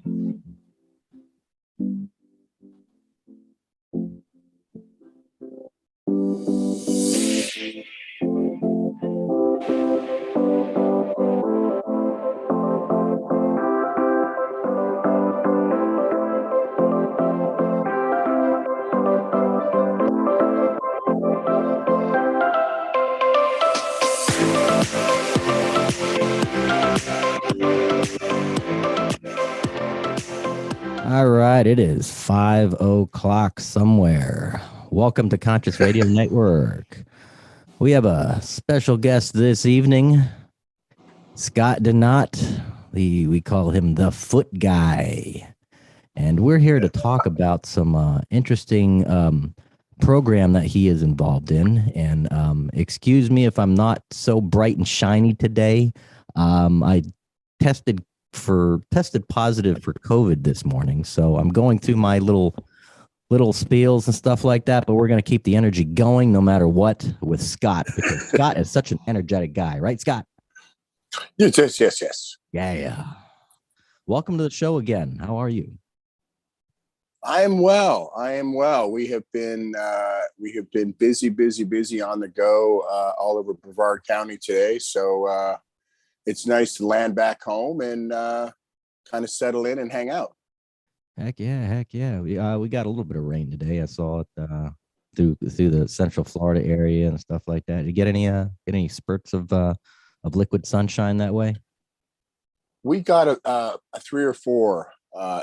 All right, it is 5 o'clock somewhere. Welcome to Conscious Radio Network. We have a special guest this evening, Scott Donat. We call him the Foot Guy. And we're here to talk about some interesting program that he is involved in. And excuse me if I'm not so bright and shiny today. I tested positive for COVID this morning, so I'm going through my little spiels and stuff like that. But we're going to keep the energy going no matter what with Scott, because Scott is such an energetic guy, right, Scott? Yes. Yeah. Welcome to the show again. How are you? I am well. We have been busy on the go all over Brevard County today. So it's nice to land back home and kind of settle in and hang out. Heck yeah. We got a little bit of rain today. I saw it through the Central Florida area and stuff like that. Did you get any spurts of liquid sunshine that way? We got a 3 or 4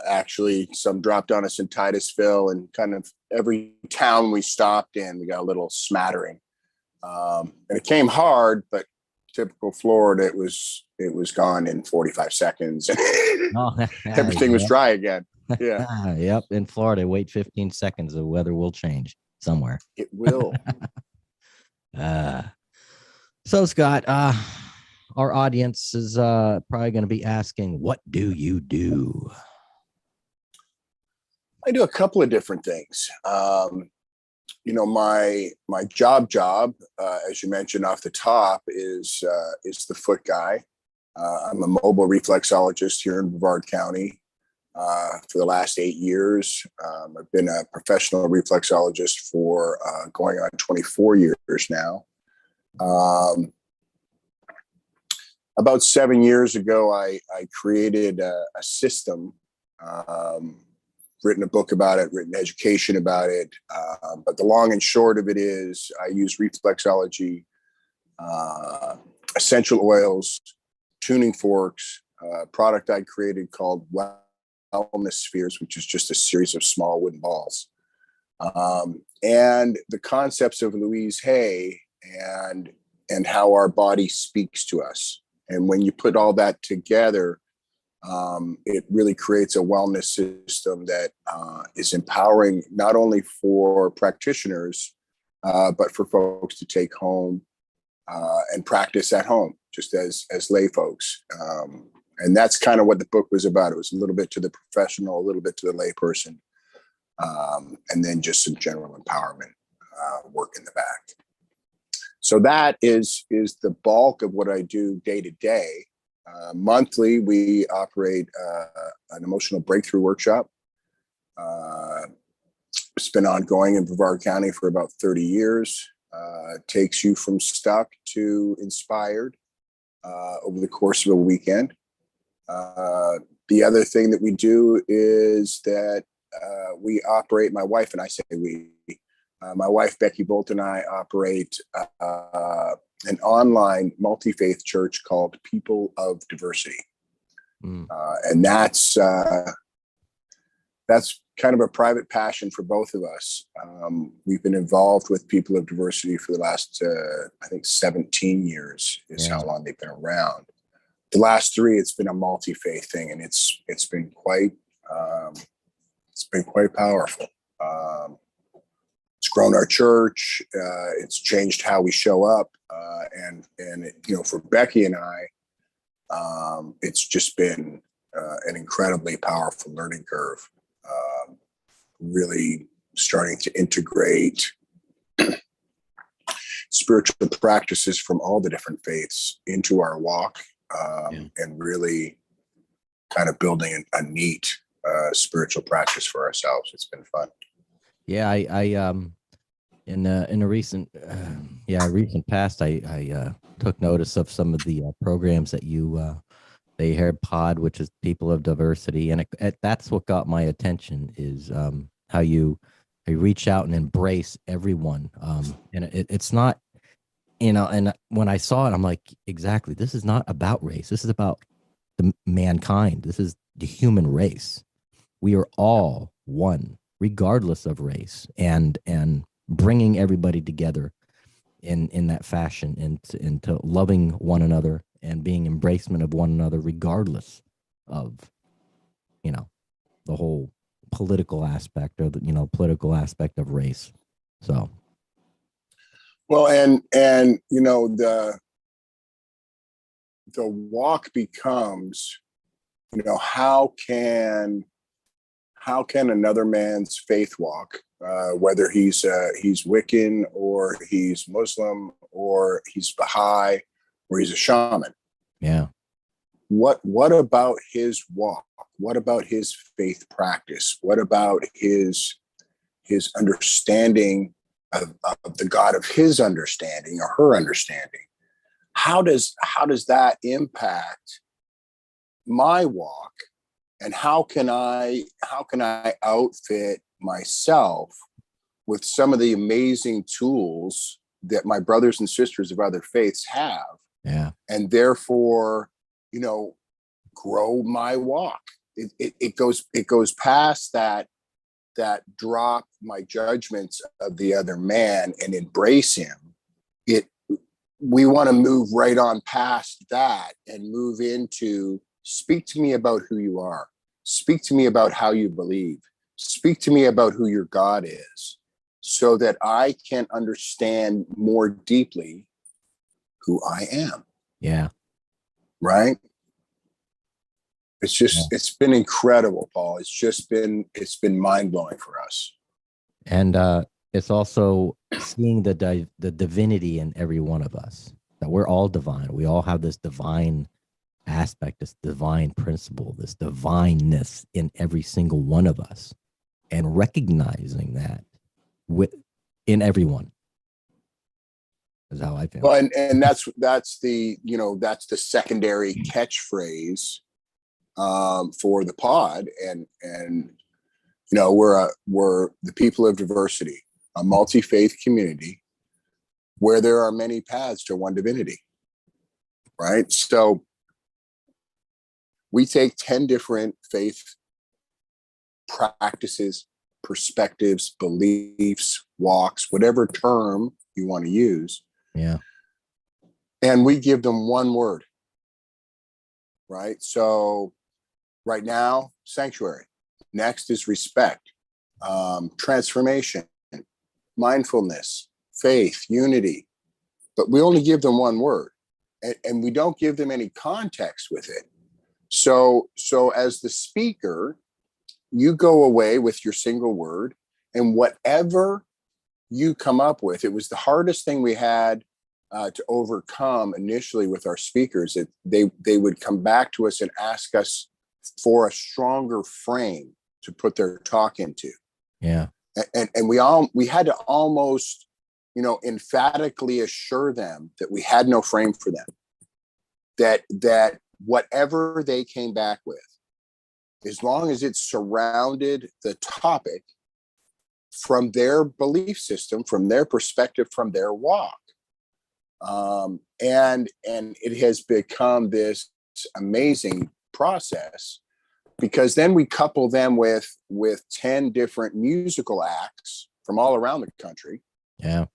actually. Some dropped on us in Titusville, and kind of every town we stopped in, we got a little smattering. And it came hard, but typical Florida, it was gone in 45 seconds. Everything was dry again. Yeah. Yep. In Florida, wait 15 seconds. The weather will change somewhere. It will. So Scott, our audience is probably going to be asking, what do you do? I do a couple of different things. My job, as you mentioned off the top, is the Foot Guy. I'm a mobile reflexologist here in Brevard County for the last 8 years. I've been a professional reflexologist for going on 24 years now. About 7 years ago, I created a system, written a book about it, written education about it. But the long and short of it is I use reflexology, essential oils, tuning forks, product I created called Wellness Spheres, which is just a series of small wooden balls. And the concepts of Louise Hay and how our body speaks to us. And when you put all that together, it really creates a wellness system that is empowering not only for practitioners, but for folks to take home and practice at home, just as lay folks. And that's kind of what the book was about. It was a little bit to the professional, a little bit to the lay person, and then just some general empowerment work in the back. So that is the bulk of what I do day to day. Monthly, we operate an emotional breakthrough workshop. It's been ongoing in Brevard County for about 30 years. Takes you from stuck to inspired over the course of a weekend. The other thing that we do is that we operate, my wife and I say we, my wife, Becky Bolt, and I operate an online multi-faith church called People of Diversity. And that's kind of a private passion for both of us. We've been involved with People of Diversity for the last, I think 17 years is how long they've been around. The last 3, it's been a multi-faith thing, and it's been quite powerful. It's grown our church. It's changed how we show up. And for Becky and I, it's just been an incredibly powerful learning curve. Really starting to integrate spiritual practices from all the different faiths into our walk, and really kind of building a neat spiritual practice for ourselves. It's been fun. Yeah, I in a recent recent past, I took notice of some of the programs that they heard pod, which is People of Diversity, and that's what got my attention is how you reach out and embrace everyone, and it's not, and when I saw it, I'm like, exactly, this is not about race. This is about the mankind. This is the human race. We are all one, regardless of race, and bringing everybody together in that fashion, into loving one another and being embracement of one another, regardless of the whole political aspect, or the political aspect of race. So, well, and the walk becomes, how can another man's faith walk, whether he's Wiccan, or he's Muslim, or he's Baha'i, or he's a shaman. yeah. What about his walk? What about his faith practice? What about his understanding of the God of his understanding, or her understanding? How does that impact my walk? And how can I outfit myself with some of the amazing tools that my brothers and sisters of other faiths have? Yeah. And therefore, grow my walk. It goes past that drop my judgments of the other man and embrace him. We want to move right on past that and move into, speak to me about who you are. Speak to me about how you believe. Speak to me about who your God is, so that I can understand more deeply who I am. Yeah. Right? It's been incredible, Paul. It's been mind-blowing for us. And it's also seeing the divinity in every one of us, that we're all divine. We all have this divine aspect, this divine principle, this divineness in every single one of us, and recognizing that in everyone is how I feel. Well, and that's the secondary catchphrase for the pod, and we're the People of Diversity, a multi-faith community where there are many paths to one divinity. Right? So we take 10 different faith practices, perspectives, beliefs, walks, whatever term you want to use. Yeah. And we give them one word. Right? So right now, sanctuary. Next is respect, transformation, mindfulness, faith, unity. But we only give them one word, and we don't give them any context with it. So as the speaker, you go away with your single word, and whatever you come up with, it was the hardest thing we had to overcome initially with our speakers. That they would come back to us and ask us for a stronger frame to put their talk into. Yeah. And we had to almost, emphatically assure them that we had no frame for them. That whatever they came back with, as long as it surrounded the topic from their belief system, from their perspective, from their walk. And it has become this amazing process, because then we couple them with 10 different musical acts from all around the country. Yeah.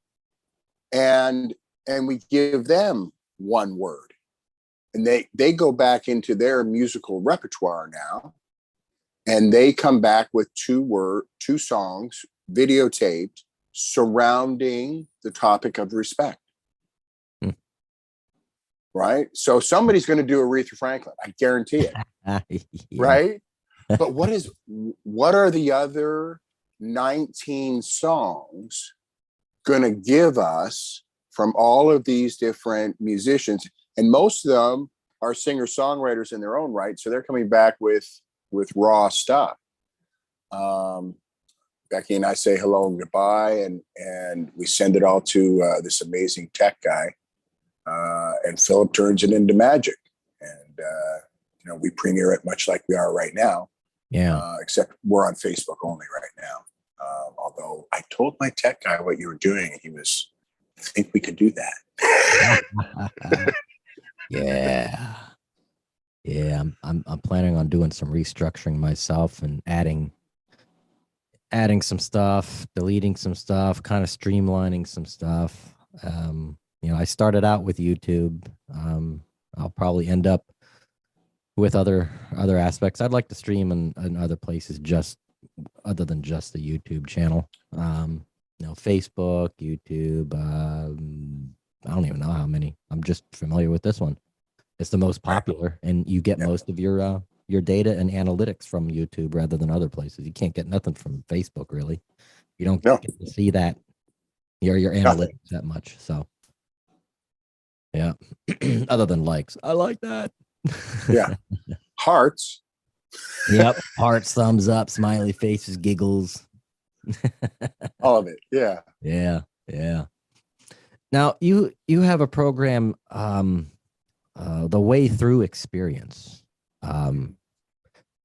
And we give them one word, and they go back into their musical repertoire now, and they come back with two songs videotaped surrounding the topic of respect. Right? So somebody's going to do Aretha Franklin. I guarantee it. Yeah. Right? But what are the other 19 songs going to give us from all of these different musicians? And most of them are singer-songwriters in their own right, so they're coming back with raw stuff. Becky and I say hello and goodbye, and we send it all to this amazing tech guy, and Philip turns it into magic. And we premiere it much like we are right now. Yeah. Except we're on Facebook only right now. Although I told my tech guy what you were doing, and he was, I think we could do that. Yeah. Yeah. I'm planning on doing some restructuring myself and adding some stuff, deleting some stuff, kind of streamlining some stuff. I started out with YouTube. I'll probably end up with other aspects. I'd like to stream in other places, just other than just the YouTube channel. Facebook, YouTube. I don't even know how many. I'm just familiar with this one. It's the most popular, and you get most of your data and analytics from YouTube rather than other places. You can't get nothing from Facebook, really. You don't get to see that your analytics that much. So, yeah. Other than likes, I like that. Yeah, hearts. Yep, hearts, thumbs up, smiley faces, giggles. All of it. Yeah. Yeah, yeah. Now you have a program, the Way Through Experience.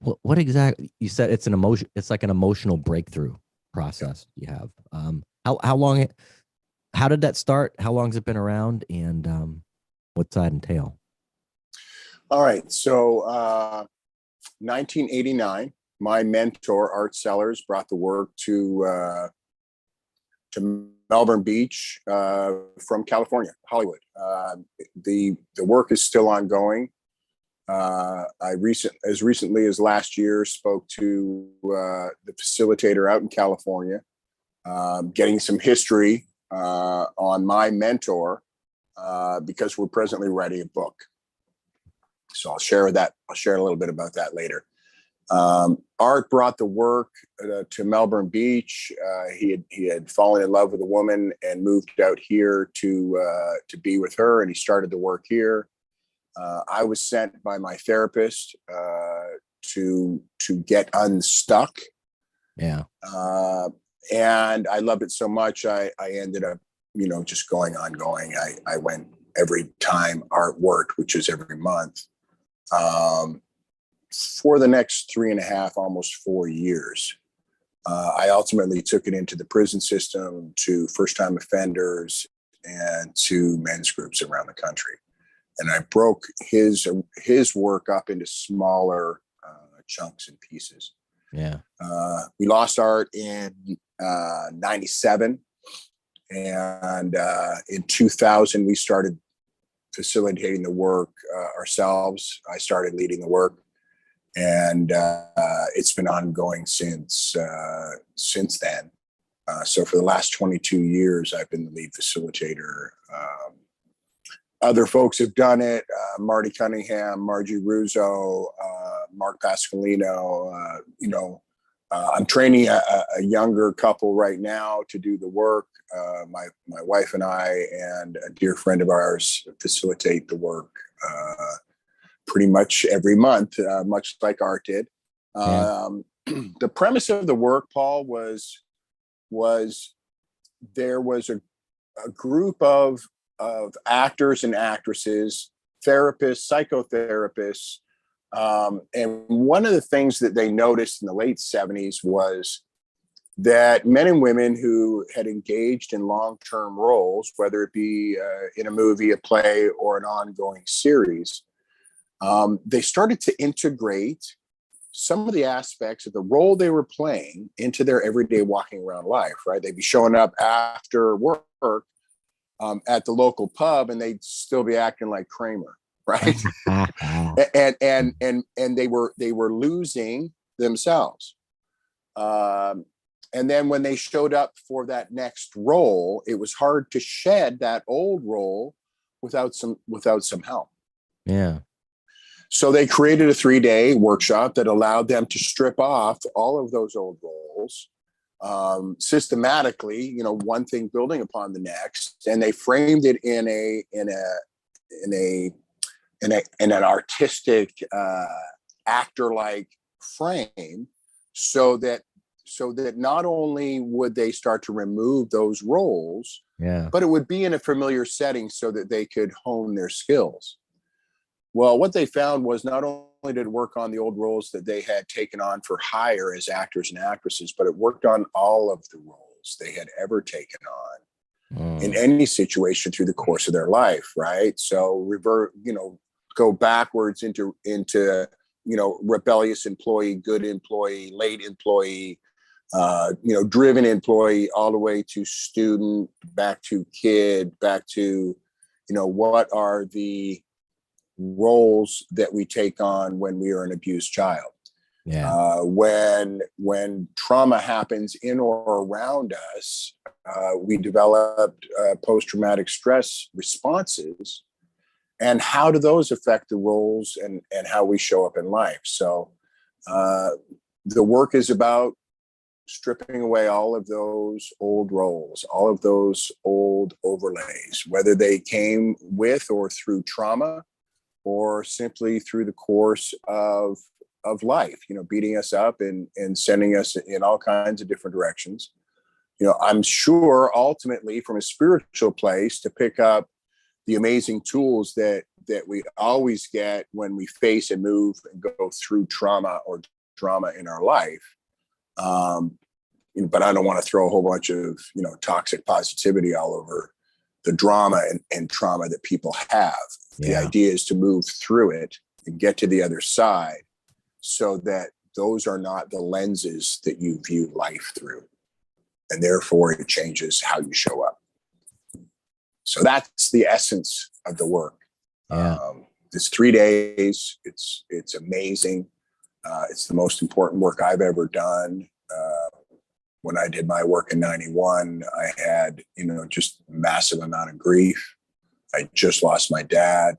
What exactly, you said it's an emotion, it's like an emotional breakthrough process you have. How long, how did that start? How long has it been around, and what's that entail? All right. So 1989, my mentor, Art Sellers, brought the work to Melbourne Beach from California, Hollywood. The work is still ongoing. As recently as last year, spoke to the facilitator out in California, getting some history on my mentor, because we're presently writing a book. So I'll share that. I'll share a little bit about that later. Art brought the work to Melbourne Beach. He had fallen in love with a woman and moved out here to be with her, and he started the work here. I was sent by my therapist to get unstuck. Yeah. And I loved it so much, I ended up, just going. I went every time Art worked, which is every month, for the next 3.5, almost 4 years. I ultimately took it into the prison system, to first-time offenders, and to men's groups around the country. And I broke his work up into smaller chunks and pieces. Yeah. We lost Art in 97. And in 2000, we started facilitating the work ourselves. I started leading the work. And it's been ongoing since then. So for the last 22 years, I've been the lead facilitator. Other folks have done it: Marty Cunningham, Margie Russo, Mark Pasqualino. I'm training a younger couple right now to do the work. My wife and I and a dear friend of ours facilitate the work pretty much every month, much like Art did. The premise of the work, Paul, was there was a group of actors and actresses, therapists, psychotherapists. And one of the things that they noticed in the late 70s was that men and women who had engaged in long-term roles, whether it be in a movie, a play, or an ongoing series, they started to integrate some of the aspects of the role they were playing into their everyday walking around life, right? They'd be showing up after work at the local pub, and they'd still be acting like Kramer, right? and they were losing themselves. And then when they showed up for that next role, it was hard to shed that old role without some help. Yeah. So they created a 3-day workshop that allowed them to strip off all of those old roles, systematically, one thing building upon the next. And they framed it in in an artistic actor-like frame, so that not only would they start to remove those roles, but it would be in a familiar setting so that they could hone their skills. Well, what they found was not only did it work on the old roles that they had taken on for hire as actors and actresses, but it worked on all of the roles they had ever taken on in any situation through the course of their life, right? So go backwards into rebellious employee, good employee, late employee, driven employee, all the way to student, back to kid, back to, what are the roles that we take on when we are an abused child. When trauma happens in or around us, we developed post-traumatic stress responses. And how do those affect the roles and how we show up in life? So the work is about stripping away all of those old roles, all of those old overlays, whether they came with or through trauma, or simply through the course of life, beating us up and sending us in all kinds of different directions. I'm sure ultimately from a spiritual place to pick up the amazing tools that we always get when we face and move and go through trauma or drama in our life. But I don't want to throw a whole bunch of, toxic positivity all over the drama and trauma that people have. The idea is to move through it and get to the other side so that those are not the lenses that you view life through. And therefore it changes how you show up. So that's the essence of the work. It's 3 days. It's amazing. It's the most important work I've ever done. When I did my work in 91, I had, just massive amount of grief. I just lost my dad.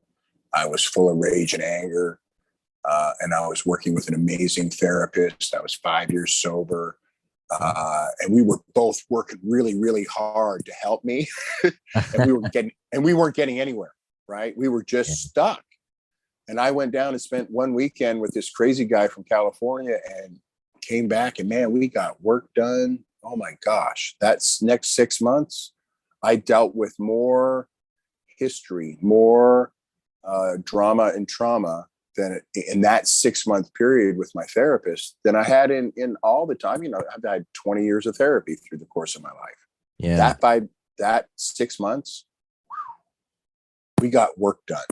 I was full of rage and anger. And I was working with an amazing therapist. I was 5 years sober. And we were both working really, really hard to help me. and we weren't getting anywhere, right? We were just stuck. And I went down and spent one weekend with this crazy guy from California and came back, and man, we got work done. Oh my gosh. That's next 6 months. I dealt with more history, more drama and trauma than in that 6 month period with my therapist than I had in all the time. I've had 20 years of therapy through the course of my life. That by that 6 months, we got work done.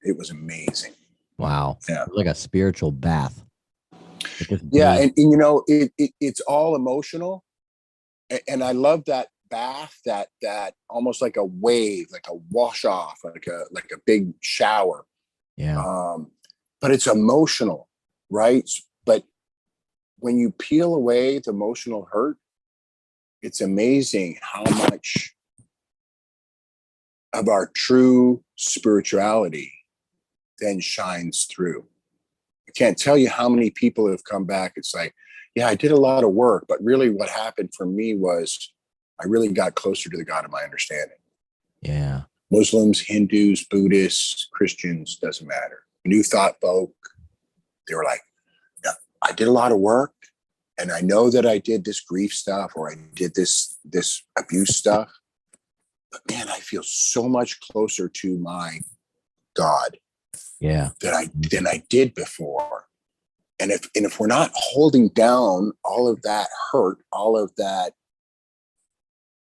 It was amazing. Wow. Yeah. Like a spiritual bath. Yeah. And it's all emotional. And I love that bath, that almost like a wave, like a wash off, like a big shower. Yeah. But it's emotional, right? But when you peel away the emotional hurt, it's amazing how much of our true spirituality then shines through. I can't tell you how many people have come back. It's like, yeah, I did a lot of work, but really what happened for me was I really got closer to the God of my understanding. Yeah. Muslims, Hindus, Buddhists, Christians, doesn't matter. New Thought folk, they were like, yeah, I did a lot of work, and I know that I did this grief stuff or I did this abuse stuff, but man, I feel so much closer to my God than I did before. And if we're not holding down all of that hurt, all of that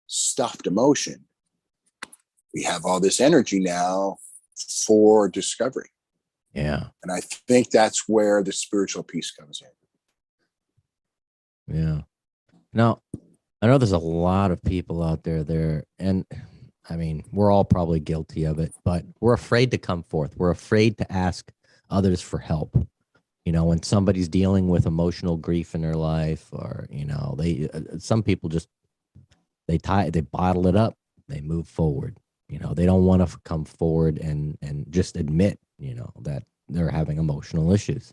stuffed emotion, we have all this energy now for discovery. Yeah. And I think that's where the spiritual piece comes in. Yeah. Now, I know there's a lot of people out there, and I mean, we're all probably guilty of it, but we're afraid to come forth. We're afraid to ask others for help. When somebody's dealing with emotional grief in their life, or, some people just, they bottle it up, they move forward. They don't want to come forward and just admit, that they're having emotional issues.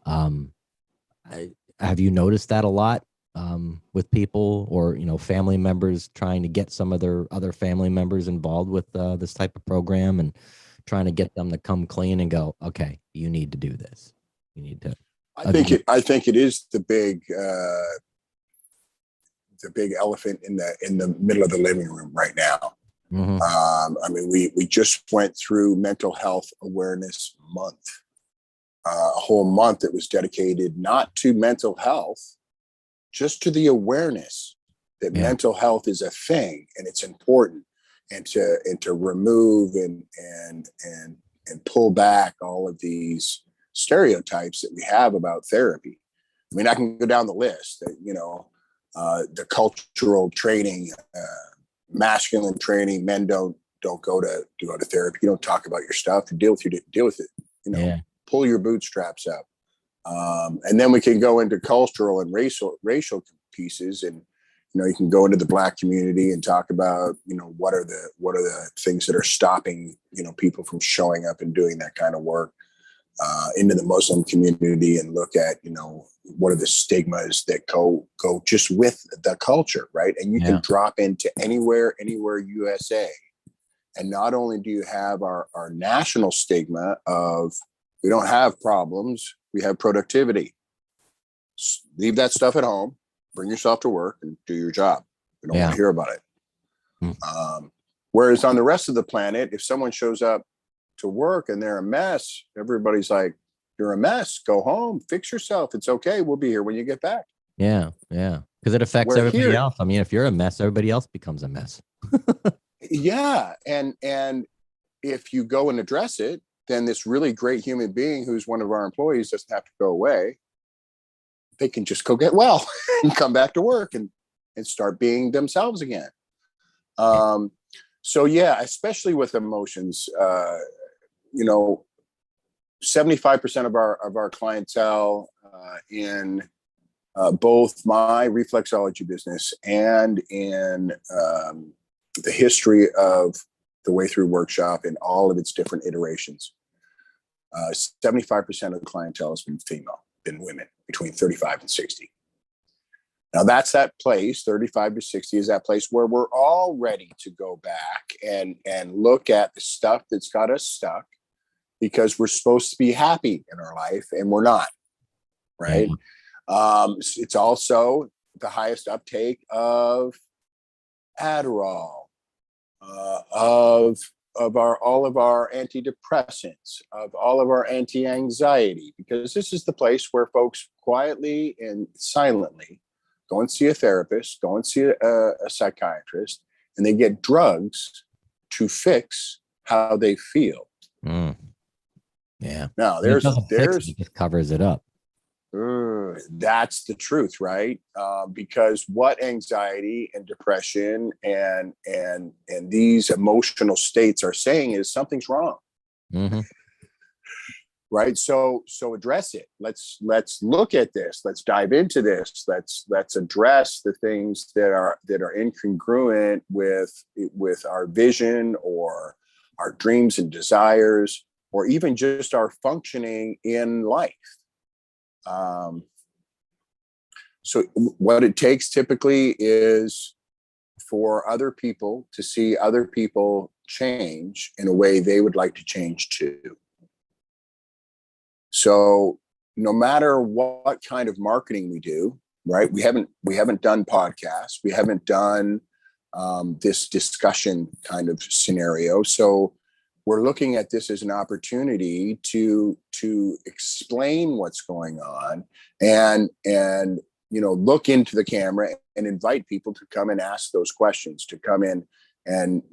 Have you noticed that a lot with people, or, family members trying to get some of their other family members involved with this type of program and trying to get them to come clean and go, okay, you need to do this. You need to. I think it is the big elephant in the middle of the living room right now. Mm-hmm. I mean, we just went through Mental Health Awareness Month, a whole month that was dedicated not to mental health, just to the awareness that mental health is a thing and it's important, and to remove and pull back all of these stereotypes that we have about therapy. I mean, I can go down the list. The cultural training, masculine training. Men don't go to therapy. You don't talk about your stuff. You deal with it. Pull your bootstraps up. And then we can go into cultural and racial pieces, and you can go into the Black community and talk about what are the things that are stopping people from showing up and doing that kind of work. Into the Muslim community and look at what are the stigmas that go just with the culture, right? And you can drop into anywhere USA, and not only do you have our national stigma of we don't have problems, we have productivity. Leave that stuff at home, bring yourself to work and do your job. We don't want to hear about it. Whereas on the rest of the planet, if someone shows up to work and they're a mess, everybody's like, you're a mess, go home, fix yourself, it's okay, we'll be here when you get back. Because it affects everybody else. I mean, if you're a mess, everybody else becomes a mess. And if you go and address it, then this really great human being who's one of our employees doesn't have to go away. They can just go get well and come back to work and start being themselves again. So especially with emotions, 75% of our clientele in both my reflexology business and in the history of the Way Through Workshop in all of its different iterations, 75% of the clientele has been female, been women between 35 and 60. Now that's that place, 35 to 60 is that place where we're all ready to go back and look at the stuff that's got us stuck, because we're supposed to be happy in our life and we're not, right? It's also the highest uptake of Adderall, of all of our antidepressants, of all of our anti-anxiety, because this is the place where folks quietly and silently go and see a therapist, go and see a psychiatrist, and they get drugs to fix how they feel. Now it just covers it up. That's the truth, right? Because what anxiety and depression and these emotional states are saying is something's wrong. Right. So address it. Let's look at this. Let's dive into this. Let's address the things that are incongruent with our vision or our dreams and desires, or even just our functioning in life. So what it takes typically is for other people to see other people change in a way they would like to change too. So no matter what kind of marketing we do, right? We haven't done podcasts. We haven't done this discussion kind of scenario. So we're looking at this as an opportunity to explain what's going on and look into the camera and invite people to come and ask those questions, to come in and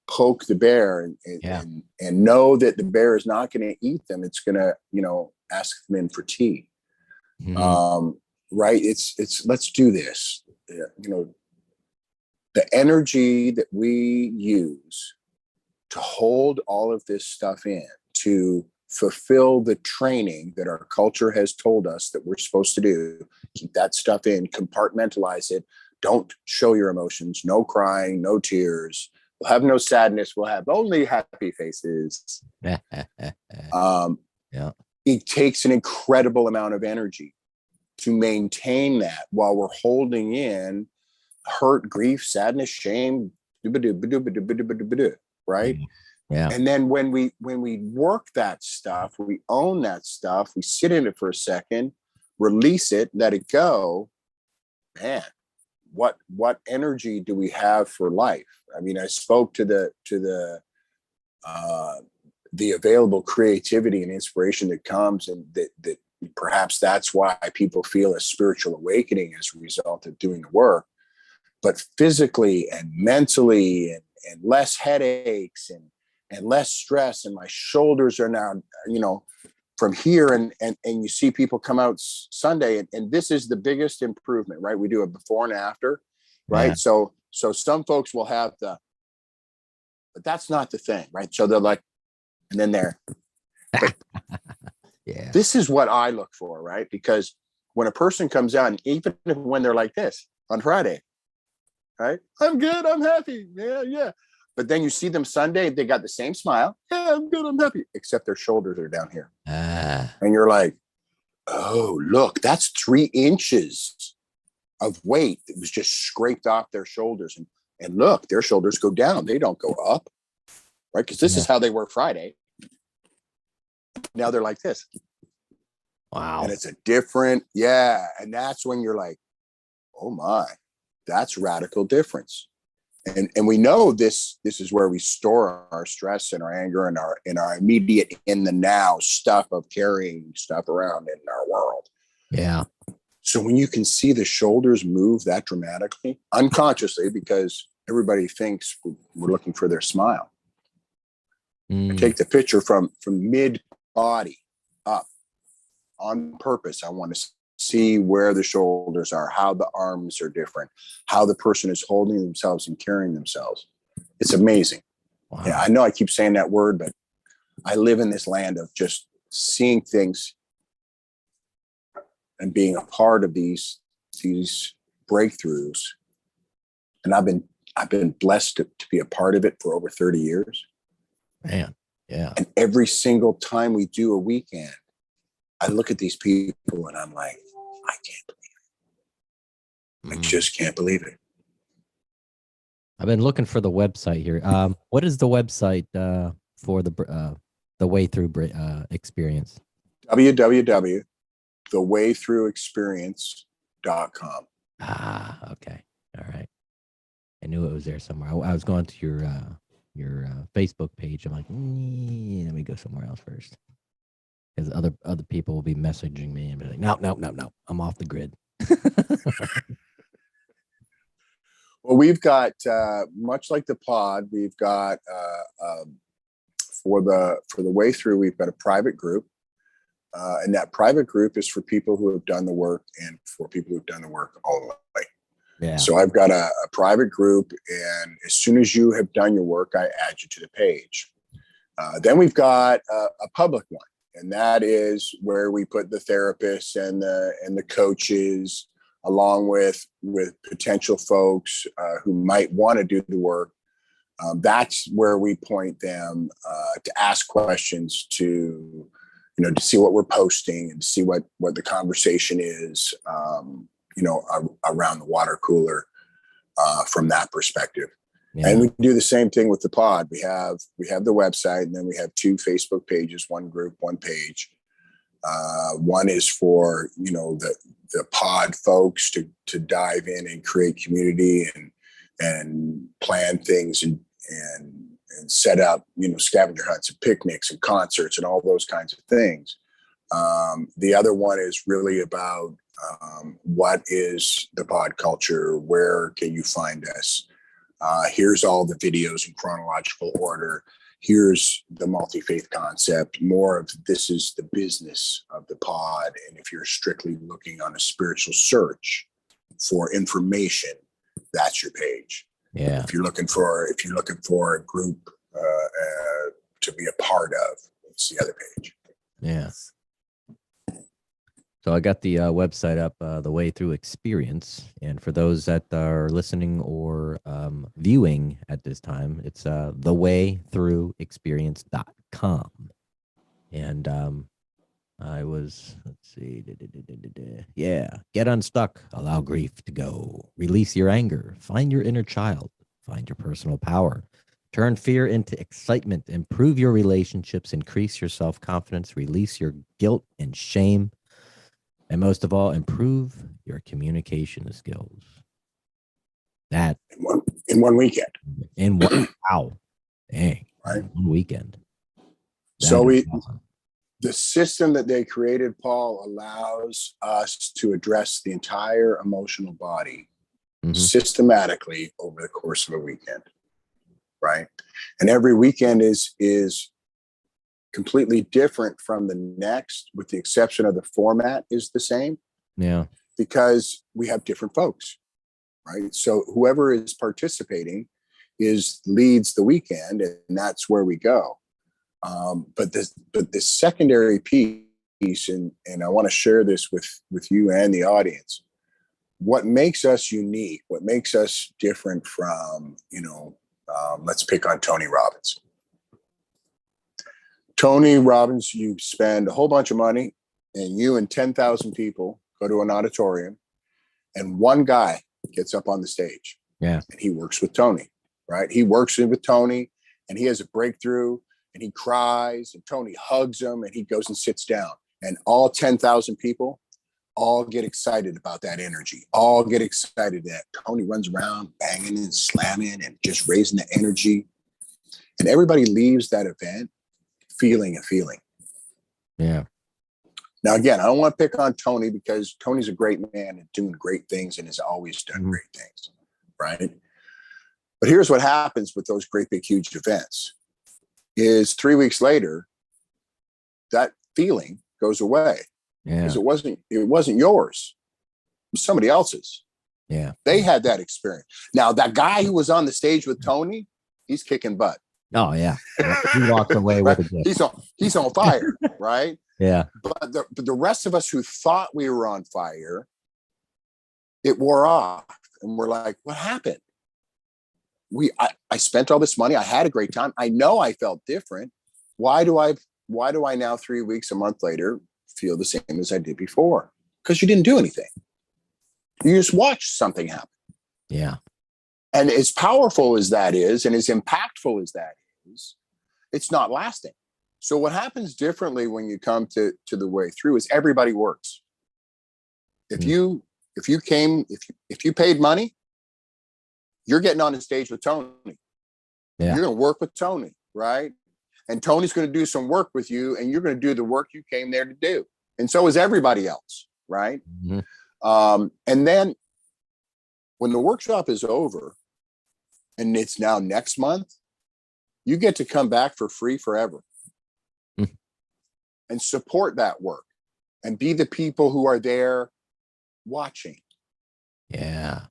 poke the bear and know that the bear is not going to eat them. It's going to ask them in for tea. Right? It's let's do this. The energy that we use to hold all of this stuff in, to fulfill the training that our culture has told us that we're supposed to do, keep that stuff in, compartmentalize it. Don't show your emotions, no crying, no tears. We'll have no sadness. We'll have only happy faces. It takes an incredible amount of energy to maintain that while we're holding in hurt, grief, sadness, shame, right? Yeah. And then when we work that stuff, we own that stuff, we sit in it for a second, release it, let it go, man, what energy do we have for life? I mean, I spoke to uh, the available creativity and inspiration that comes, and that perhaps that's why people feel a spiritual awakening as a result of doing the work. But physically and mentally, and less headaches, and less stress, and my shoulders are now, from here, and you see people come out Sunday, and this is the biggest improvement, right? We do a before and after, Yeah. right? So some folks will have but that's not the thing, right? So they're like, and then they're, but Yeah. this is what I look for, right? Because when a person comes out, even when they're like this on Friday, right? I'm good, I'm happy, yeah. But then you see them Sunday, they got the same smile. Yeah, I'm good, I'm happy, except their shoulders are down here. And you're like, oh, look, that's 3 inches of weight that was just scraped off their shoulders. And look, their shoulders go down. They don't go up, right? Because this is how they were Friday. Now they're like this. Wow. And it's a different, yeah. And that's when you're like, oh my, that's radical difference. And we know this is where we store our stress and our anger and our immediate in the now stuff of carrying stuff around in our world. Yeah. So when you can see the shoulders move that dramatically, unconsciously, because everybody thinks we're looking for their smile. I take the picture from mid body up on purpose. I want to see where the shoulders are, how the arms are different, how the person is holding themselves and carrying themselves. It's amazing. Wow. Yeah, I know I keep saying that word, but I live in this land of just seeing things and being a part of these breakthroughs. And I've been blessed to be a part of it for over 30 years. Man, yeah. And every single time we do a weekend, I look at these people and I'm like, I can't believe it. I just can't believe it. I've been looking for the website here. What is the website for the way through experience? www.thewaythroughexperience.com. Ah, okay. All right. I knew it was there somewhere. I was going to your Facebook page. I'm like, let me go somewhere else first, because other people will be messaging me and be like, no, I'm off the grid. Well, we've got much like the pod. We've got for the way through. We've got a private group, and that private group is for people who have done the work and for people who've done the work only. Yeah. So I've got a private group, and as soon as you have done your work, I add you to the page. Then we've got a public one, and that is where we put the therapists and the coaches, along with potential folks who might want to do the work. That's where we point them to ask questions, to see what we're posting and see what the conversation is, around the water cooler from that perspective. Yeah. And we do the same thing with the pod. We have the website, and then we have 2 Facebook pages, one group, one page. One is for the pod folks to dive in and create community and plan things and set up scavenger hunts and picnics and concerts and all those kinds of things. The other one is really about what is the pod culture? Where can you find us? Here's all the videos in chronological order. Here's the multi-faith concept. More of this is the business of the pod. And if you're strictly looking on a spiritual search for information, that's your page. Yeah. If you're looking for a group to be a part of, it's the other page. Yeah. So I got the website up, The Way Through Experience. And for those that are listening or viewing at this time, it's thewaythroughexperience.com. And I was, let's see. Yeah. Get unstuck. Allow grief to go. Release your anger. Find your inner child. Find your personal power. Turn fear into excitement. Improve your relationships. Increase your self-confidence. Release your guilt and shame. And most of all, improve your communication skills. That in one weekend. In one wow. Dang. Right. One weekend. So awesome. The system that they created, Paul, allows us to address the entire emotional body systematically over the course of a weekend. Right. And every weekend is completely different from the next, with the exception of the format is the same. Yeah. Because we have different folks. Right. So whoever is participating leads the weekend, and that's where we go. But the secondary piece, and I want to share this with you and the audience. What makes us unique, what makes us different from, let's pick on Tony Robbins. Tony Robbins, you spend a whole bunch of money, and you and 10,000 people go to an auditorium, and one guy gets up on the stage. Yeah. And he works with Tony, right? He works with Tony, and he has a breakthrough, and he cries, and Tony hugs him, and he goes and sits down. And all 10,000 people all get excited about that energy, all get excited that Tony runs around banging and slamming and just raising the energy. And everybody leaves that event feeling a feeling. Yeah. Now, again, I don't want to pick on Tony, because Tony's a great man and doing great things and has always done great things, right? But here's what happens with those great, big, huge events is 3 weeks later, that feeling goes away. Yeah. Because it wasn't yours. It was somebody else's. Yeah. They had that experience. Now, that guy who was on the stage with Tony, he's kicking butt. Oh, yeah. He walks away right? with a gift. He's on fire, right? Yeah. But the rest of us who thought we were on fire, it wore off. And we're like, what happened? I spent all this money. I had a great time. I know I felt different. Why do I now 3 weeks, a month later, feel the same as I did before? Because you didn't do anything. You just watched something happen. Yeah. And as powerful as that is, and as impactful as that is, it's not lasting. So what happens differently when you come to the way through is everybody works. If you paid money, you're getting on the stage with Tony. Yeah. You're going to work with Tony, right? And Tony's going to do some work with you, and you're going to do the work you came there to do. And so is everybody else, right? Mm-hmm. And then when the workshop is over and it's now next month, you get to come back for free forever and support that work and be the people who are there watching. Yeah.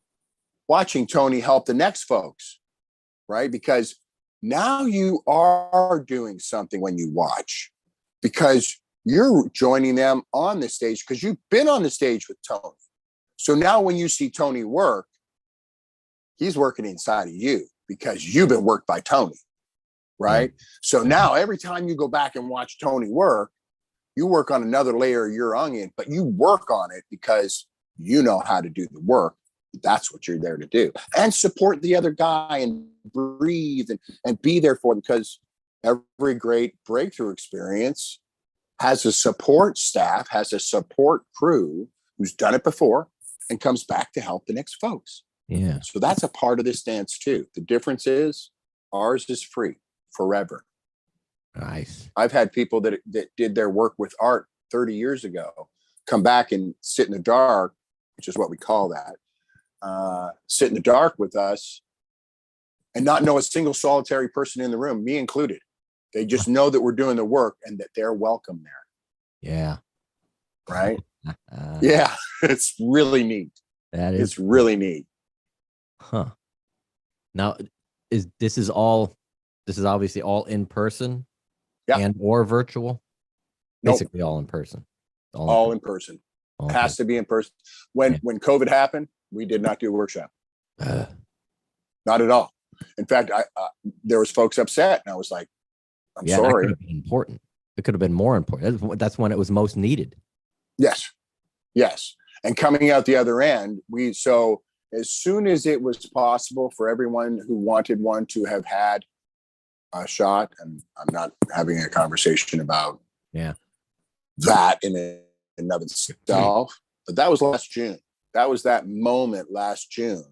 Watching Tony help the next folks, right? Because now you are doing something when you watch, because you're joining them on the stage because you've been on the stage with Tony. So now when you see Tony work, he's working inside of you because you've been worked by Tony, right? Yeah. So now every time you go back and watch Tony work, you work on another layer of your onion, but you work on it because you know how to do the work. That's what you're there to do. And support the other guy and breathe and be there for them, because every great breakthrough experience has a support staff, has a support crew who's done it before and comes back to help the next folks. Yeah. So that's a part of this dance too. The difference is ours is free forever. Nice. I've had people that did their work with art 30 years ago come back and sit in the dark, which is what we call that. Sit in the dark with us and not know a single solitary person in the room, me included. They just know that we're doing the work and that they're welcome there. Yeah. Right. Yeah. It's really neat. It's really neat. Huh. Now, this is obviously all in person, and or virtual? Basically all in person. All in person. It has to be in person. When COVID happened, we did not do a workshop. Not at all. In fact, there was folks upset, and I was like, I'm sorry. That could have been important. It could have been more important. That's when it was most needed. Yes. And coming out the other end, so as soon as it was possible for everyone who wanted one to have had shot, and I'm not having a conversation about Yeah. that in and of itself. But that was last June. That was that moment last June.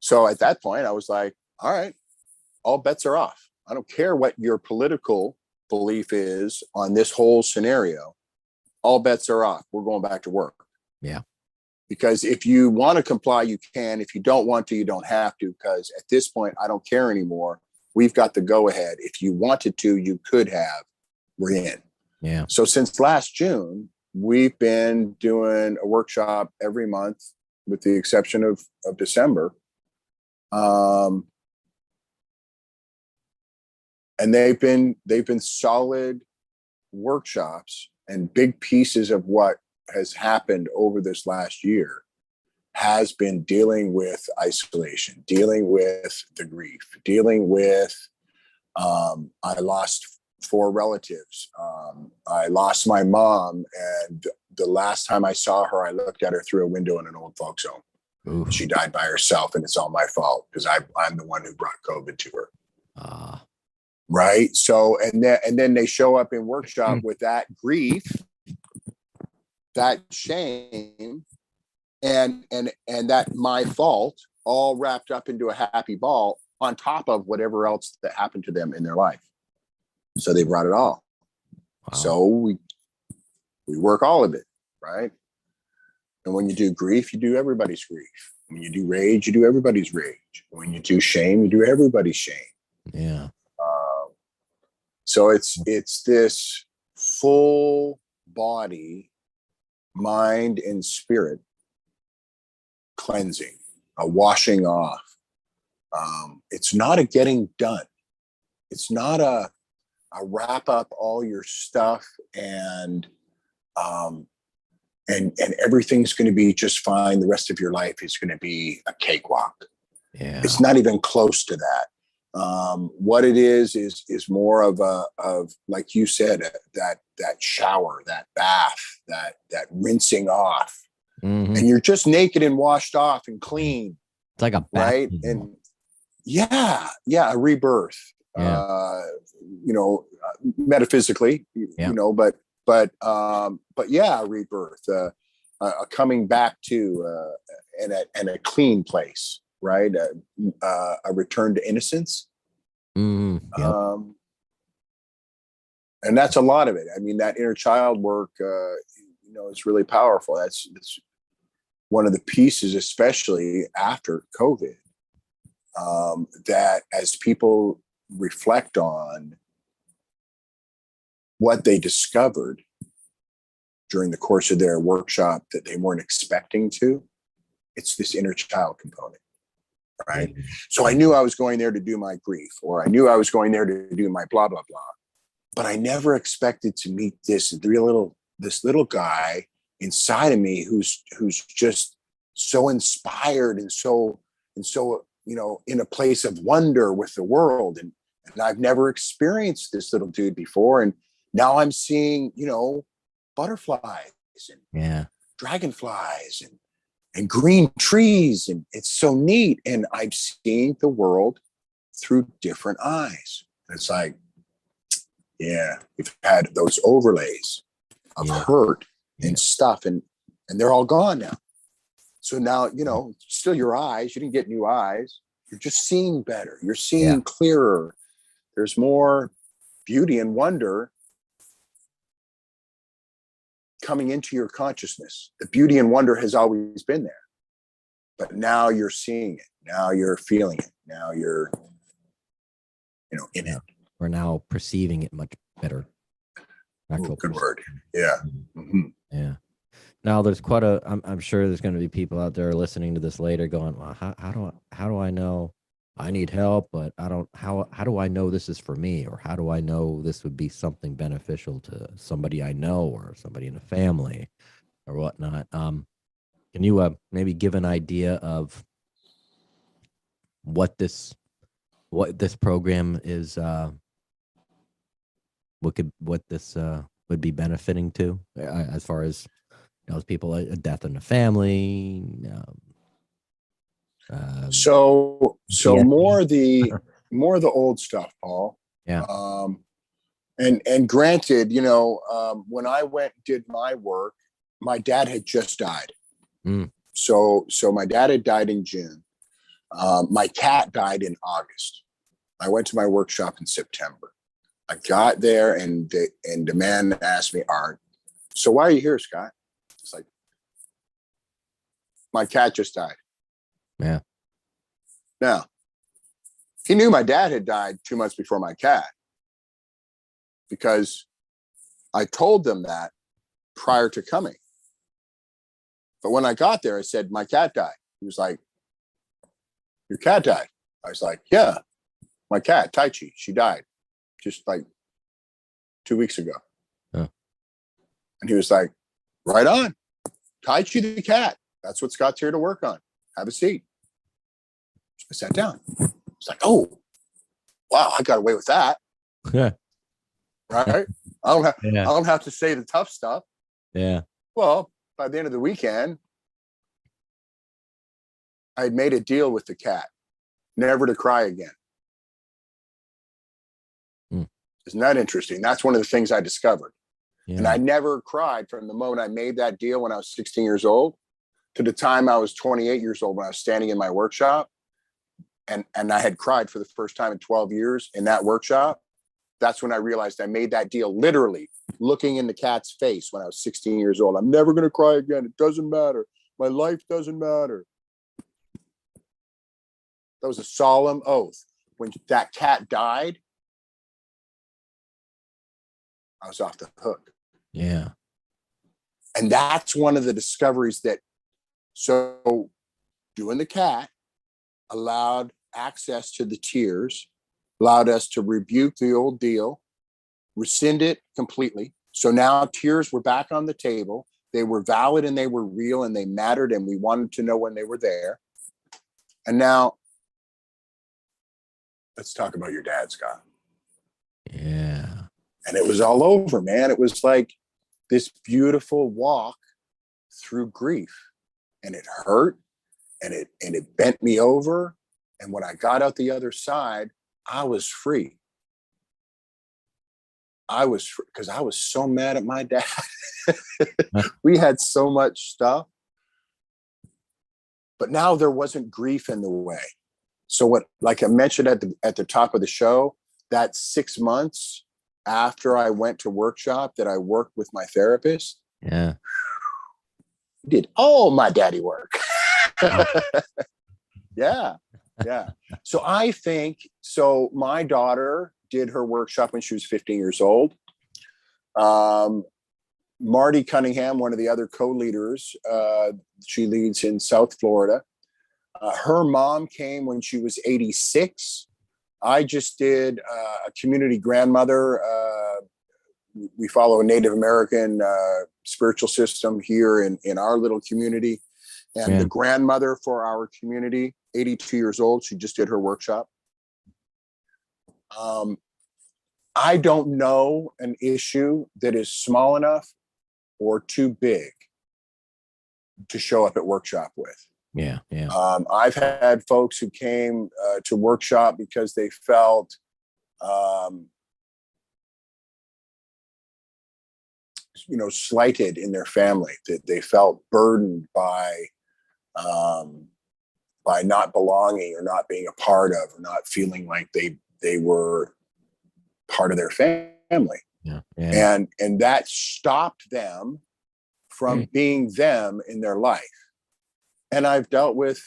So at that point, I was like, all right, all bets are off. I don't care what your political belief is on this whole scenario. All bets are off. We're going back to work. Yeah. Because if you want to comply, you can. If you don't want to, you don't have to. Because at this point, I don't care anymore. We've got the go ahead. If you wanted to, you could have. We're in. Yeah. So since last June, we've been doing a workshop every month, with the exception of December. And they've been solid workshops, and big pieces of what has happened over this last year has been dealing with isolation, dealing with the grief, dealing with I lost 4 relatives. I lost my mom, and the last time I saw her, I looked at her through a window in an old folks home. Ooh. She died by herself, and it's all my fault because I'm the one who brought COVID to her. Right. So, and then they show up in workshop with that grief, that shame, and that my fault, all wrapped up into a happy ball on top of whatever else that happened to them in their life. So they brought it all. Wow. So we work all of it, right? And when you do grief, you do everybody's grief. When you do rage, you do everybody's rage. When you do shame, you do everybody's shame. Yeah. So it's this full body, mind and spirit cleansing, a washing off. It's not a getting done. It's not a wrap up all your stuff and everything's going to be just fine. The rest of your life is going to be a cakewalk. Yeah. It's not even close to that. What it is more of like you said, that shower, that bath, that rinsing off, and you're just naked and washed off and clean. It's like a right, and yeah, a rebirth. Yeah. Metaphysically, yeah. but yeah, a rebirth, a coming back to and a clean place. Right, a return to innocence, yep. And that's a lot of it. I mean, that inner child work, is really powerful. That's one of the pieces, especially after COVID, that as people reflect on what they discovered during the course of their workshop that they weren't expecting to, it's this inner child component. Right. So I knew I was going there to do my grief, or I knew I was going there to do my blah, blah, blah. But I never expected to meet this little guy inside of me who's just so inspired and so, in a place of wonder with the world. And I've never experienced this little dude before. And now I'm seeing, butterflies and dragonflies and green trees, and it's so neat. And I'm seeing the world through different eyes. It's like, yeah, we've had those overlays of hurt and stuff, and they're all gone now. So now, still your eyes, you didn't get new eyes. You're just seeing better. You're seeing clearer. There's more beauty and wonder coming into your consciousness. The beauty and wonder has always been there, but now you're seeing it. Now you're feeling it. Now you're, in it. We're now perceiving it much better. Ooh, good word. Yeah. Mm-hmm. Yeah. Now there's quite I'm sure there's going to be people out there listening to this later going, well, how do I know I need help, but how do I know this is for me? Or how do I know this would be something beneficial to somebody I know or somebody in the family or whatnot? Can you maybe give an idea of what this program is, what this would be benefiting to, as far as as people, a death in the family? So more the more of the old stuff, Paul. Yeah. And granted, when I went and did my work, my dad had just died. Mm. So my dad had died in June. My cat died in August. I went to my workshop in September. I got there and the man asked me, Art, so why are you here, Scott? It's like, my cat just died. Yeah. Now, he knew my dad had died 2 months before my cat, because I told them that prior to coming. But when I got there, I said, my cat died. He was like, your cat died? I was like, yeah, my cat, Tai Chi, she died just like 2 weeks ago. Huh. And he was like, right on. Tai Chi the cat. That's what Scott's here to work on. Have a seat. So I sat down. It's like, oh, wow, I got away with that. Yeah. Right? I don't have to say the tough stuff. Yeah. Well, by the end of the weekend, I had made a deal with the cat, never to cry again. Isn't that interesting? That's one of the things I discovered. Yeah. And I never cried from the moment I made that deal when I was 16 years old to the time I was 28 years old when I was standing in my workshop. And I had cried for the first time in 12 years in that workshop. That's when I realized I made that deal, literally looking in the cat's face when I was 16 years old. I'm never going to cry again. It doesn't matter. My life doesn't matter. That was a solemn oath. When that cat died, I was off the hook. Yeah. And that's one of the discoveries so doing the cat allowed access to the tears, allowed us to rebuke the old deal, rescind it completely. So now tears were back on the table. They were valid and they were real and they mattered and we wanted to know when they were there. And now let's talk about your dad, Scott. Yeah. And it was all over, man. It was like this beautiful walk through grief, and it hurt and it bent me over. And when I got out the other side, I was free. I was free because I was so mad at my dad. We had so much stuff, but now there wasn't grief in the way. So what, like I mentioned at the top of the show, that 6 months after I went to workshop that I worked with my therapist. Yeah. Did all my daddy work. Yeah. Yeah. So I think, my daughter did her workshop when she was 15 years old. Marty Cunningham, one of the other co-leaders, she leads in South Florida. Her mom came when she was 86. I just did a community grandmother. We follow a Native American spiritual system here in our little community. And the grandmother for our community, 82 years old, she just did her workshop. I don't know an issue that is small enough or too big to show up at workshop with. Yeah. Yeah. I've had folks who came to workshop because they felt slighted in their family, that they felt burdened by not belonging or not being a part of, or not feeling like they were part of their family. Yeah. Yeah. And that stopped them from being them in their life. And I've dealt with,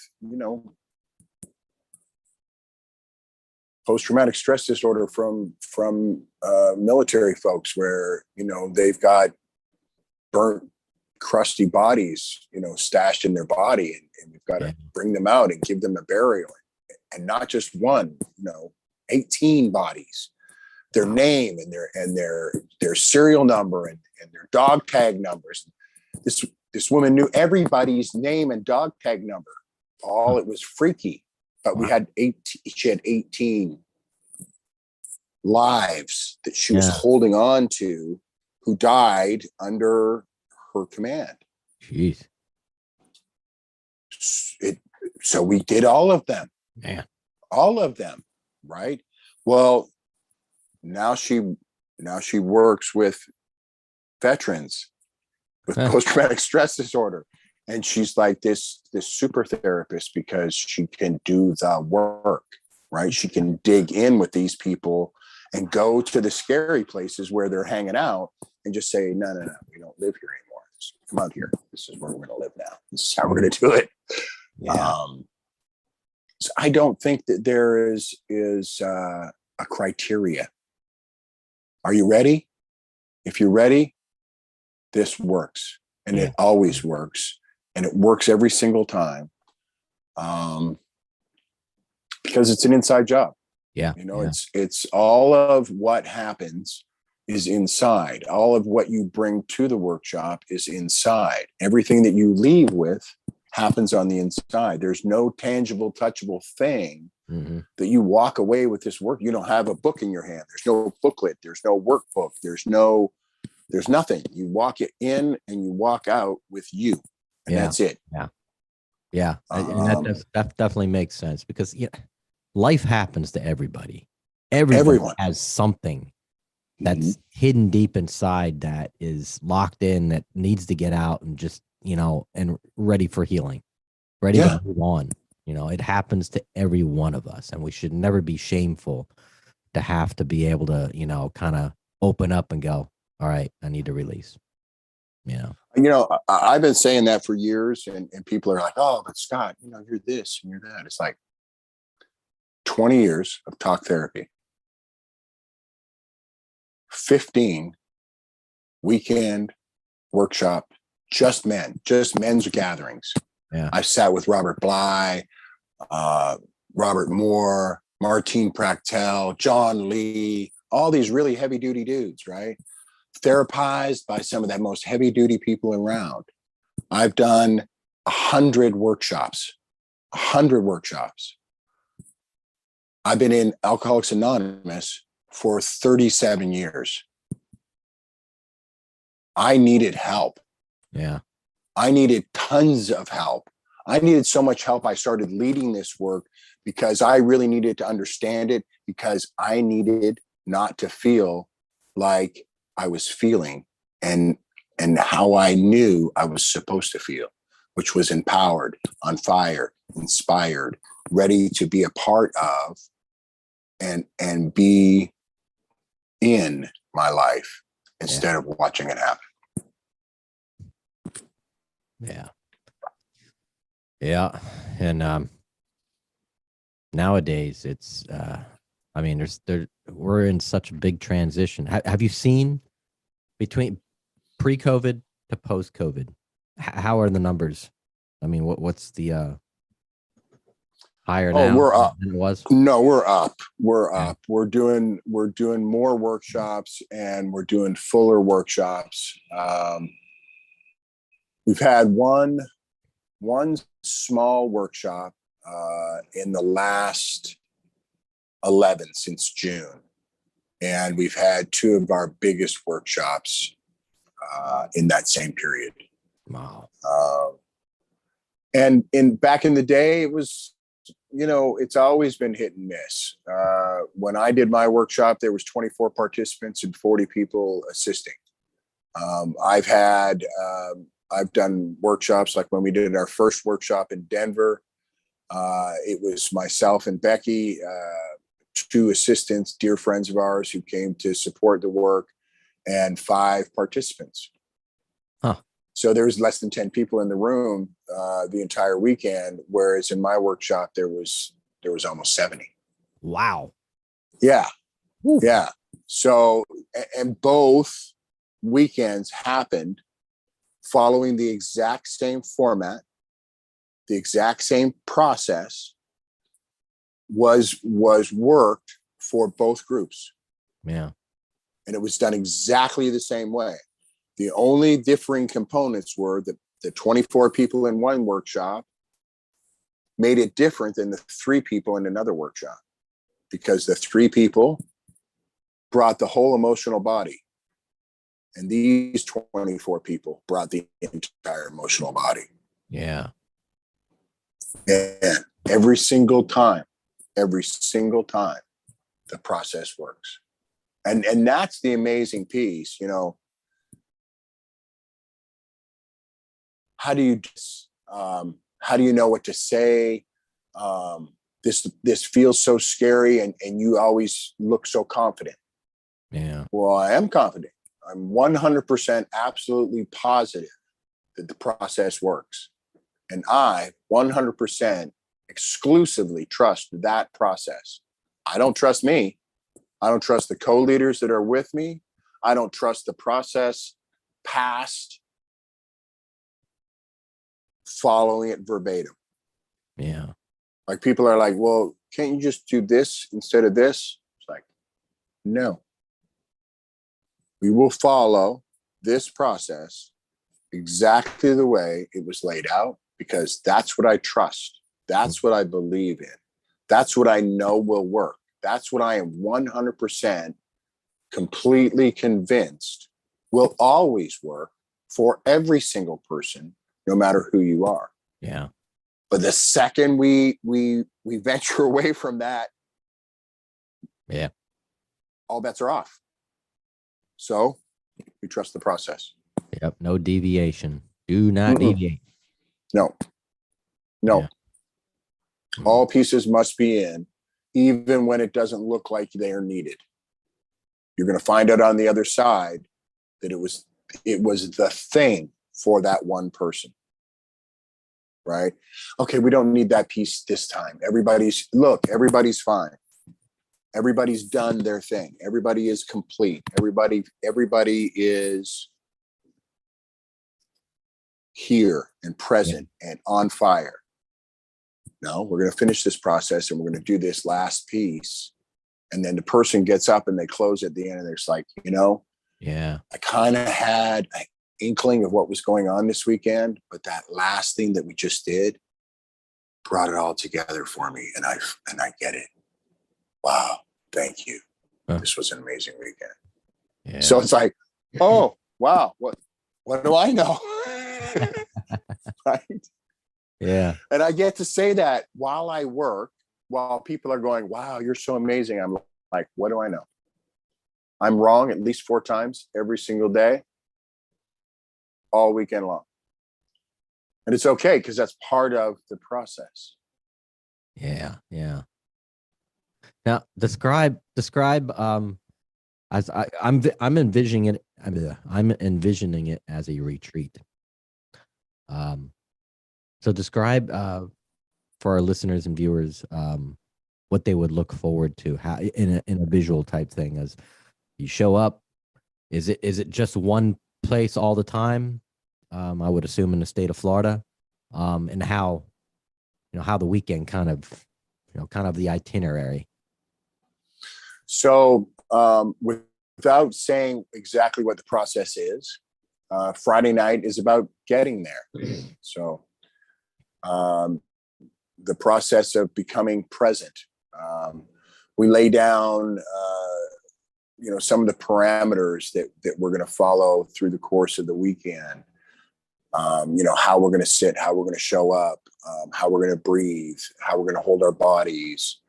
post-traumatic stress disorder from military folks where, they've got burnt, crusty bodies, stashed in their body, and we've got to bring them out and give them a burial, and not just one, 18 bodies, their name and their serial number and their dog tag numbers. This woman knew everybody's name and dog tag number. It was freaky, but she had 18 lives that she was holding on to, who died under her command. Jeez. So we did all of them. Man. All of them. right? Well, now she works with veterans with post-traumatic stress disorder, and she's like this super therapist because she can do the work, right? She can dig in with these people and go to the scary places where they're hanging out and just say, no, we don't live here anymore. Come out here. This is where we're going to live now. This is how we're going to do it. Yeah. So I don't think that there is a criteria. Are you ready? If you're ready, this works, and it always works, and it works every single time, because it's an inside job. Yeah. It's all of what happens is inside. All of what you bring to the workshop is inside. Everything that you leave with happens on the inside. There's no tangible, touchable thing that you walk away with this work. You don't have a book in your hand. There's no booklet. There's no workbook. There's nothing. You walk it in and you walk out with you, and that's it. Yeah. And that definitely makes sense, because life happens to everybody. Everyone has something that's hidden deep inside that is locked in, that needs to get out and just, and ready for healing, ready to move on. It happens to every one of us, and we should never be shameful to have to be able to, kind of open up and go, all right, I need to release. I've been saying that for years, and people are like, oh, but Scott, you're this and you're that. It's like 20 years of talk therapy, 15 weekend workshop, just men's gatherings. Yeah. I sat with Robert Bly, Robert Moore, Martine Practel, John Lee, all these really heavy duty dudes, right? Therapized by some of the most heavy duty people around. I've done 100 workshops. I've been in Alcoholics Anonymous for 37 years. I needed help. Yeah. I needed tons of help. I needed so much help. I started leading this work because I really needed to understand it, because I needed not to feel like I was feeling, and how I knew I was supposed to feel, which was empowered, on fire, inspired, ready to be a part of and be in my life instead of watching it happen. Yeah. Yeah. And nowadays it's we're in such a big transition. Have you seen between pre-COVID to post-COVID? How are the numbers? I mean, what's the higher now we're up than it was? No, we're up. We're doing more workshops, and we're doing fuller workshops. We've had one small workshop in the last 11 since June, and we've had 2 of our biggest workshops in that same period. Wow. And back in the day, it was, it's always been hit and miss. When I did my workshop, there was 24 participants and 40 people assisting. I've done workshops, like when we did our first workshop in Denver. It was myself and Becky, 2 assistants, dear friends of ours who came to support the work, and 5 participants. Huh. So there was less than 10 people in the room the entire weekend, whereas in my workshop there was almost 70. Wow. Yeah. Oof. Yeah. So, and both weekends happened following the exact same format, the exact same process was worked for both groups. Yeah. And it was done exactly the same way. The only differing components were that the 24 people in one workshop made it different than the 3 people in another workshop, because the 3 people brought the whole emotional body, and these 24 people brought the entire emotional body. Yeah. And every single time, the process works. And that's the amazing piece, you know. How do you know what to say? This feels so scary, and you always look so confident. Yeah. Well, I am confident. I'm 100% absolutely positive that the process works. And I 100% exclusively trust that process. I don't trust me. I don't trust the co-leaders that are with me. I don't trust the process past following it verbatim. Yeah. Like people are like, well, can't you just do this instead of this? It's like, no. We will follow this process exactly the way it was laid out, because that's what I trust. That's what I believe in. That's what I know will work. That's what I am 100% completely convinced will always work for every single person, no matter who you are. Yeah. But the second we venture away from that, Yeah. all bets are off. So we trust the process. Yep. No deviation. Do not Mm-mm. deviate. No. Yeah. All pieces must be in, even when it doesn't look like they are needed. You're going to find out on the other side that it was the thing for that one person. Right? Okay, we don't need that piece this time. Everybody's fine. Everybody's done their thing. Everybody is complete. Everybody is here and present and on fire. No, we're going to finish this process and we're going to do this last piece. And then the person gets up and they close at the end and they're just like, I kind of had an inkling of what was going on this weekend, but that last thing that we just did brought it all together for me. And I get it. Wow. Thank you. This was an amazing weekend. Yeah. So it's like, oh, wow. What do I know? Right. Yeah. And I get to say that while I work, while people are going, wow, you're so amazing. I'm like, what do I know? I'm wrong at least 4 times every single day, all weekend long. And it's okay, because that's part of the process. Yeah. Yeah. Now describe as I'm envisioning it. I'm envisioning it as a retreat. So describe for our listeners and viewers what they would look forward to, how in a visual type thing. As you show up, is it just one place all the time? I would assume in the state of Florida, and how the weekend kind of the itinerary. So without saying exactly what the process is, Friday night is about getting there. So the process of becoming present. We lay down, some of the parameters that we're going to follow through the course of the weekend. How we're going to sit, how we're going to show up, how we're going to breathe, how we're going to hold our bodies,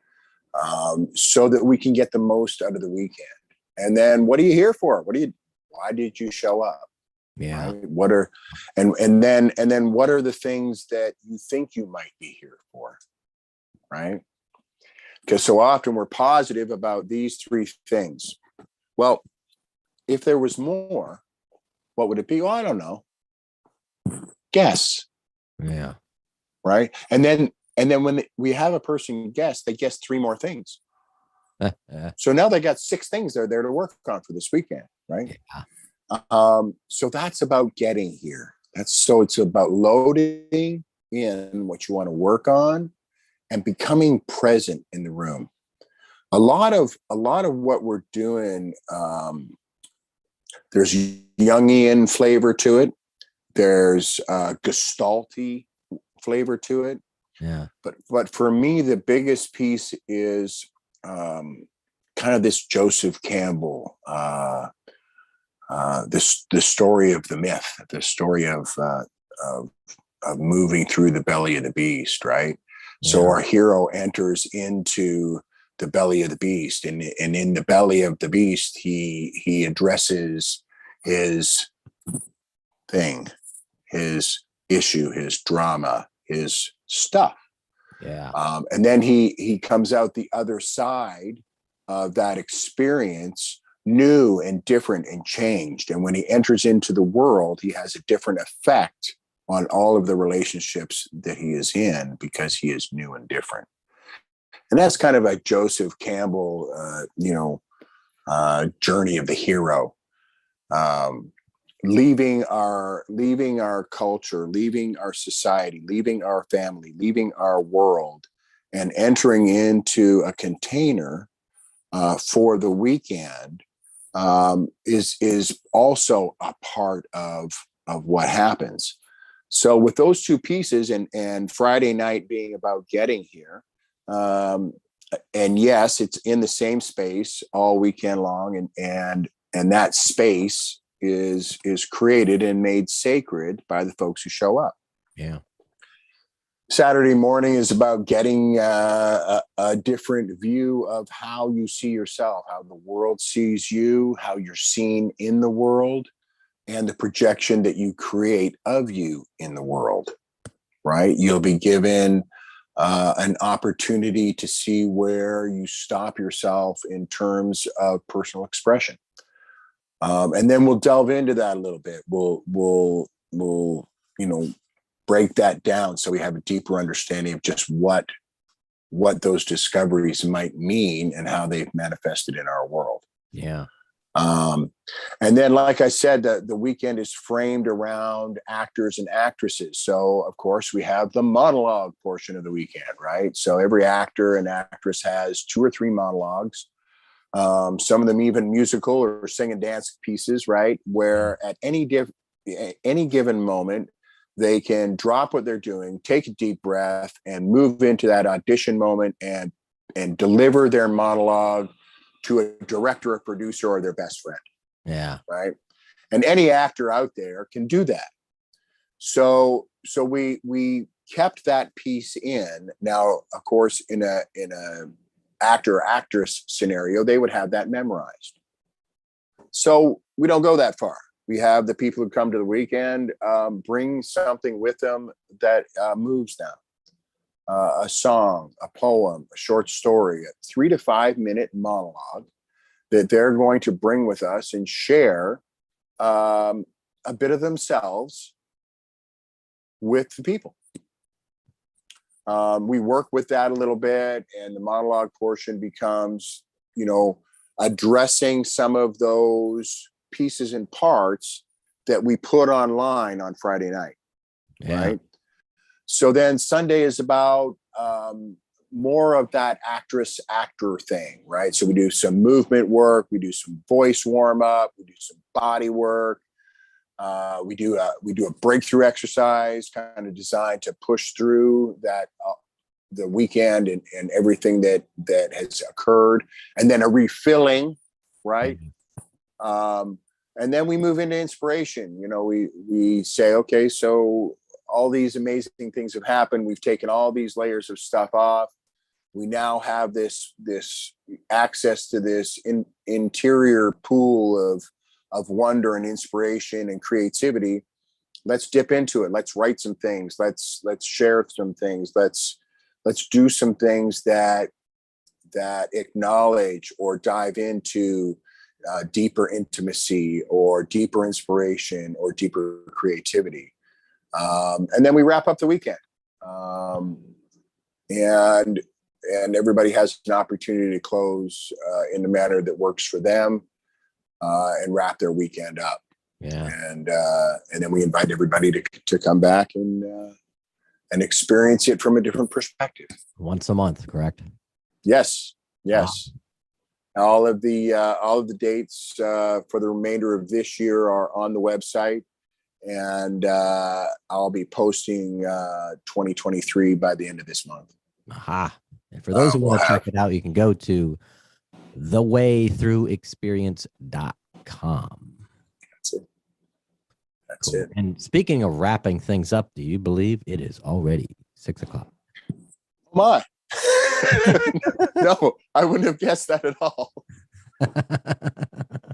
so that we can get the most out of the weekend. And then, what are you here for? Why did you show up? Yeah. Right? What are, and then what are the things that you think you might be here for? Right? Because so often we're positive about these 3 things. Well, if there was more, what would it be? Well, I don't know. Guess. Yeah. Right. And then when we have a person guess, they guess 3 more things. So now they got 6 things they're there to work on for this weekend. Right. Yeah. So that's about getting here. It's about loading in what you want to work on and becoming present in the room. A lot of what we're doing, there's Jungian flavor to it. There's Gestalty flavor to it. Yeah. But for me, the biggest piece is kind of this Joseph Campbell, the story of the myth, the story of moving through the belly of the beast, right? Yeah. So our hero enters into the belly of the beast, and in the belly of the beast, he addresses his thing, his issue, his drama, his stuff. Yeah. And then he comes out the other side of that experience new and different and changed. And when he enters into the world, he has a different effect on all of the relationships that he is in because he is new and different. And that's kind of a Joseph Campbell, journey of the hero. Leaving our culture, leaving our society, leaving our family, leaving our world, and entering into a container for the weekend is also a part of what happens. So with those two pieces, and Friday night being about getting here, and yes, it's in the same space all weekend long, and that space is created and made sacred by the folks who show up. Yeah. Saturday morning is about getting a different view of how you see yourself, how the world sees you, how you're seen in the world, and the projection that you create of you in the world, right? You'll be given an opportunity to see where you stop yourself in terms of personal expression. And then we'll delve into that a little bit. We'll break that down so we have a deeper understanding of just what those discoveries might mean and how they've manifested in our world. Yeah. And then, like I said, the weekend is framed around actors and actresses. So, of course, we have the monologue portion of the weekend, right? So every actor and actress has 2 or 3 monologues. Some of them even musical or sing and dance pieces, right? Where at any given moment, they can drop what they're doing, take a deep breath, and move into that audition moment and deliver their monologue to a director or producer or their best friend. Yeah. Right. And any actor out there can do that. So we kept that piece in. Now, of course, in a actor or actress scenario, they would have that memorized. So we don't go that far. We have the people who come to the weekend bring something with them that moves them. A song, a poem, a short story, a 3 to 5 minute monologue that they're going to bring with us and share a bit of themselves with the people. We work with that a little bit, and the monologue portion becomes, addressing some of those pieces and parts that we put online on Friday night. Yeah. Right. So then Sunday is about more of that actor thing, right? So we do some movement work, we do some voice warm up, we do some body work. We do a breakthrough exercise kind of designed to push through that the weekend and everything that has occurred, and then a refilling, right? And then we move into inspiration. We say, okay, so all these amazing things have happened. We've taken all these layers of stuff off. We now have this access to this interior pool of wonder and inspiration and creativity. Let's dip into it. Let's write some things. Let's share some things. Let's do some things that acknowledge or dive into deeper intimacy or deeper inspiration or deeper creativity. And then we wrap up the weekend. And everybody has an opportunity to close in a manner that works for them and wrap their weekend up. Yeah. And then we invite everybody to come back and experience it from a different perspective. Once a month, correct? Yes. Wow. All of the dates for the remainder of this year are on the website, and I'll be posting 2023 by the end of this month. Aha. And for those who want to check it out, you can go to thewaythroughexperience.com. That's cool. It. And speaking of wrapping things up, do you believe it is already 6:00? Oh my. No, I wouldn't have guessed that at all. That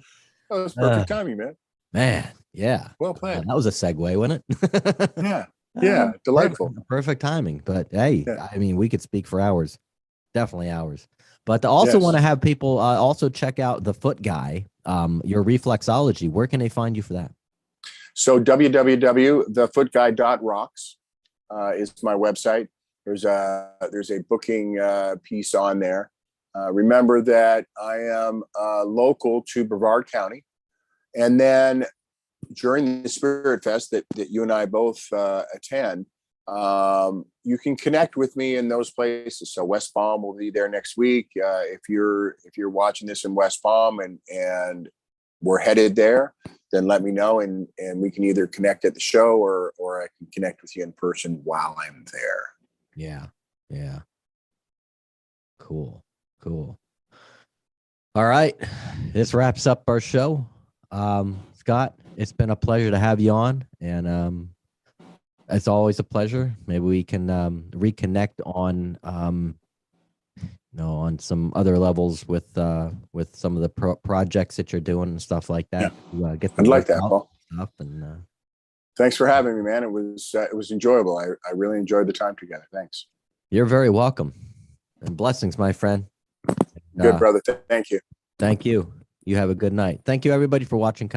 was perfect timing, man. Man, yeah. Well played. That was a segue, wasn't it? Yeah. Yeah. Delightful. Perfect timing. But hey, Yeah. I mean, we could speak for hours, definitely hours. But I also Yes. want to have people also check out the Foot Guy, your reflexology. Where can they find you for that? So www.thefootguy.rocks is my website. There's a booking piece on there. Remember that I am local to Brevard County. And then during the Spirit Fest that you and I both attend, you can connect with me in those places. So West Palm will be there next week. If you're watching this in West Palm and we're headed there, then let me know, and we can either connect at the show or I can connect with you in person while I'm there. Yeah. Yeah. Cool. All right. This wraps up our show. Scott, it's been a pleasure to have you on, and it's always a pleasure. Maybe we can reconnect on on some other levels with some of the projects that you're doing and stuff like that. Yeah. Get I'd like that, Paul. Stuff and thanks for having me, man. It was enjoyable. I really enjoyed the time together. Thanks. You're very welcome, and blessings, my friend. Good, brother. Thank you. Thank you. You have a good night. Thank you, everybody, for watching.